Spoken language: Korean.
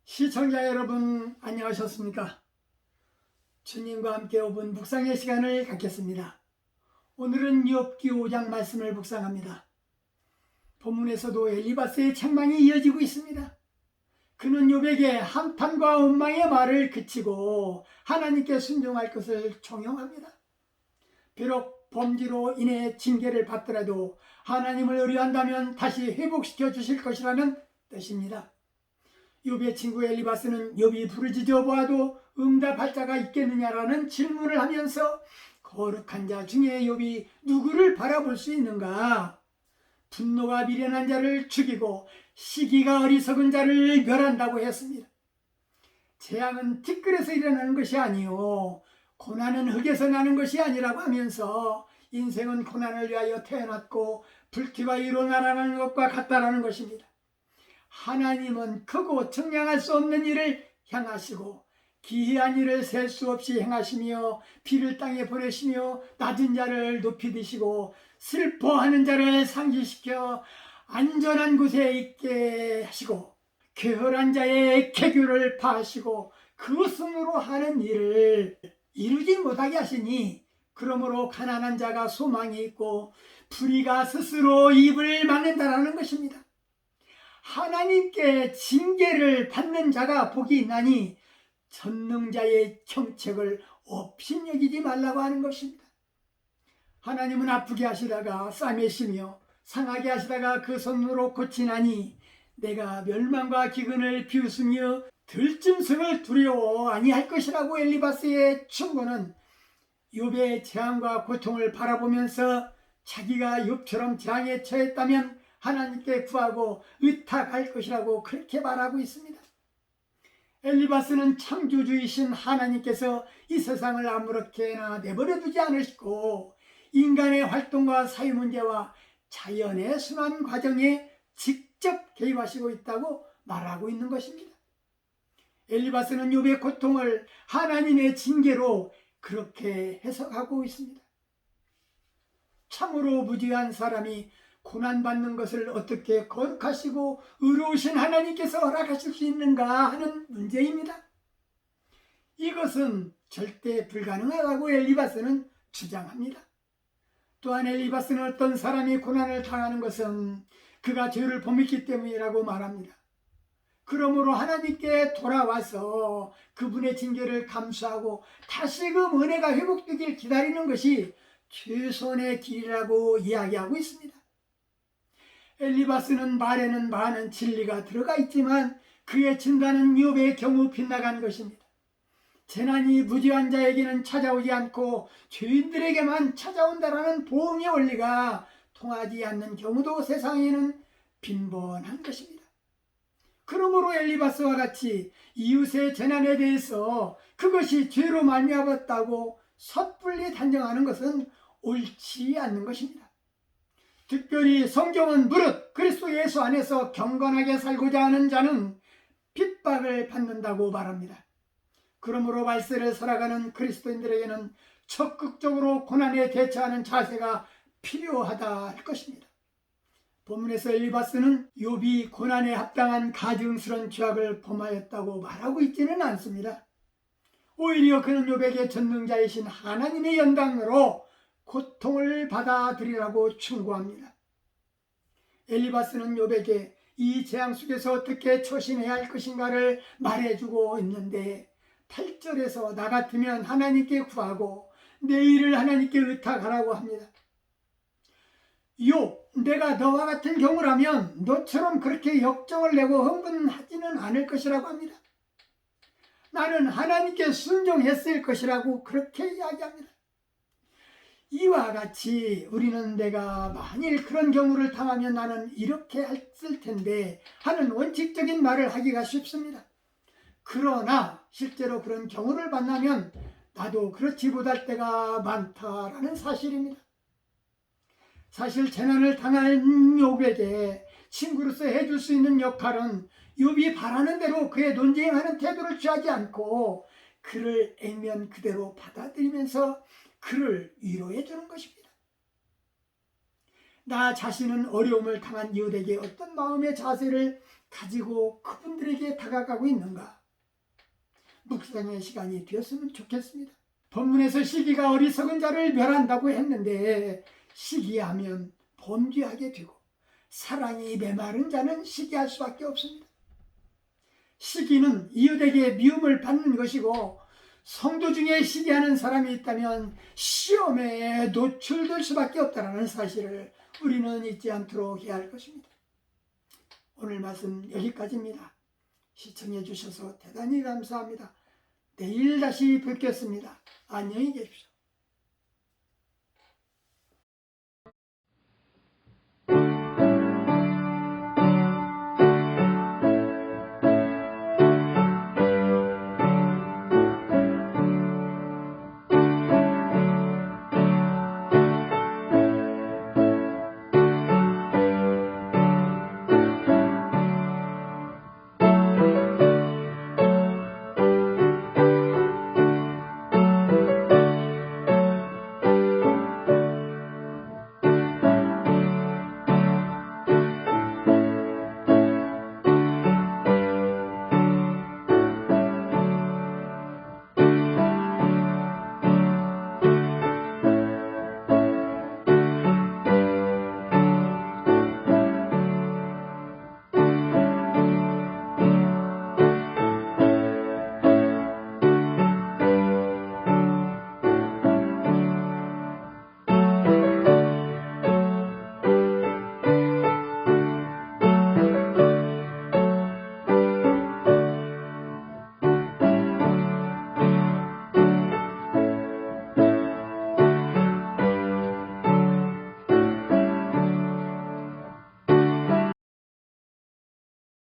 시청자 여러분, 안녕하셨습니까? 주님과 함께 5분 묵상의 시간을 갖겠습니다. 오늘은 욥기 5장 말씀을 묵상합니다. 본문에서도 엘리바스의 책망이 이어지고 있습니다. 그는 욥에게 한탄과 원망의 말을 그치고 하나님께 순종할 것을 종용합니다. 비록 범죄로 인해 징계를 받더라도 하나님을 의뢰한다면 다시 회복시켜 주실 것이라는 뜻입니다. 욥의 친구 엘리바스는 욥이 부르짖어 보아도 응답할 자가 있겠느냐라는 질문을 하면서 거룩한 자 중에 욥이 누구를 바라볼 수 있는가? 분노가 미련한 자를 죽이고 시기가 어리석은 자를 멸한다고 했습니다. 재앙은 티끌에서 일어나는 것이 아니요 고난은 흙에서 나는 것이 아니라고 하면서 인생은 고난을 위하여 태어났고 불길과 위로 날아가는 것과 같다라는 것입니다. 하나님은 크고 청량할 수 없는 일을 향하시고 기이한 일을 셀 수 없이 행하시며 비를 땅에 보내시며 낮은 자를 높이 드시고 슬퍼하는 자를 상기시켜 안전한 곳에 있게 하시고 게으른 자의 계교를 파하시고 그 손으로 하는 일을 이루지 못하게 하시니 그러므로 가난한 자가 소망이 있고 불의가 스스로 입을 막는다라는 것입니다. 하나님께 징계를 받는 자가 복이 있나니 전능자의 정책을 업신여기지 말라고 하는 것입니다. 하나님은 아프게 하시다가 싸매시며 상하게 하시다가 그 손으로 고치나니 내가 멸망과 기근을 비웃으며 들짐승을 두려워 아니할 것이라고 엘리바스의 충고는 욥의 재앙과 고통을 바라보면서 자기가 욥처럼 재앙에 처했다면 하나님께 구하고 의탁할 것이라고 그렇게 말하고 있습니다. 엘리바스는 창조주이신 하나님께서 이 세상을 아무렇게나 내버려 두지 않으시고 인간의 활동과 사회 문제와 자연의 순환 과정에 직접 개입하시고 있다고 말하고 있는 것입니다. 엘리바스는 욥의 고통을 하나님의 징계로 그렇게 해석하고 있습니다. 참으로 무지한 사람이 고난받는 것을 어떻게 거룩하시고 의로우신 하나님께서 허락하실 수 있는가 하는 문제입니다. 이것은 절대 불가능하다고 엘리바스는 주장합니다. 또한 엘리바스는 어떤 사람이 고난을 당하는 것은 그가 죄를 범했기 때문이라고 말합니다. 그러므로 하나님께 돌아와서 그분의 징계를 감수하고 다시금 은혜가 회복되길 기다리는 것이 최선의 길이라고 이야기하고 있습니다. 엘리바스는 말에는 많은 진리가 들어가 있지만 그의 진단은 욥의 경우 빗나간 것입니다. 재난이 무지한 자에게는 찾아오지 않고 죄인들에게만 찾아온다라는 보응의 원리가 통하지 않는 경우도 세상에는 빈번한 것입니다. 그러므로 엘리바스와 같이 이웃의 재난에 대해서 그것이 죄로 말미암았다고 섣불리 단정하는 것은 옳지 않는 것입니다. 특별히 성경은 무릇 그리스도 예수 안에서 경건하게 살고자 하는 자는 핍박을 받는다고 말합니다. 그러므로 말세를 살아가는 그리스도인들에게는 적극적으로 고난에 대처하는 자세가 필요하다 할 것입니다. 본문에서 엘리바스는 욥이 고난에 합당한 가증스러운 죄악을 범하였다고 말하고 있지는 않습니다. 오히려 그는 욥에게 전능자이신 하나님의 연단으로 고통을 받아들이라고 충고합니다. 엘리바스는 욥에게 이 재앙 속에서 어떻게 처신해야 할 것인가를 말해주고 있는데 8절에서 나 같으면 하나님께 구하고 내 일을 하나님께 의탁하라고 합니다. 욥, 내가 너와 같은 경우라면 너처럼 그렇게 역정을 내고 흥분하지는 않을 것이라고 합니다. 나는 하나님께 순종했을 것이라고 그렇게 이야기합니다. 이와 같이 우리는 내가 만일 그런 경우를 당하면 나는 이렇게 했을 텐데 하는 원칙적인 말을 하기가 쉽습니다. 그러나 실제로 그런 경우를 만나면 나도 그렇지 못할 때가 많다라는 사실입니다. 사실 재난을 당한 욥에게 친구로서 해줄 수 있는 역할은 욥이 바라는 대로 그의 논쟁하는 태도를 취하지 않고 그를 액면 그대로 받아들이면서 그를 위로해 주는 것입니다. 나 자신은 어려움을 당한 이웃에게 어떤 마음의 자세를 가지고 그분들에게 다가가고 있는가? 묵상의 시간이 되었으면 좋겠습니다. 본문에서 시기가 어리석은 자를 멸한다고 했는데 시기하면 범죄하게 되고 사랑이 메마른 자는 시기할 수밖에 없습니다. 시기는 이웃에게 미움을 받는 것이고 성도 중에 시기하는 사람이 있다면 시험에 노출될 수밖에 없다는 사실을 우리는 잊지 않도록 해야 할 것입니다. 오늘 말씀 여기까지입니다. 시청해 주셔서 대단히 감사합니다. 내일 다시 뵙겠습니다. 안녕히 계십시오.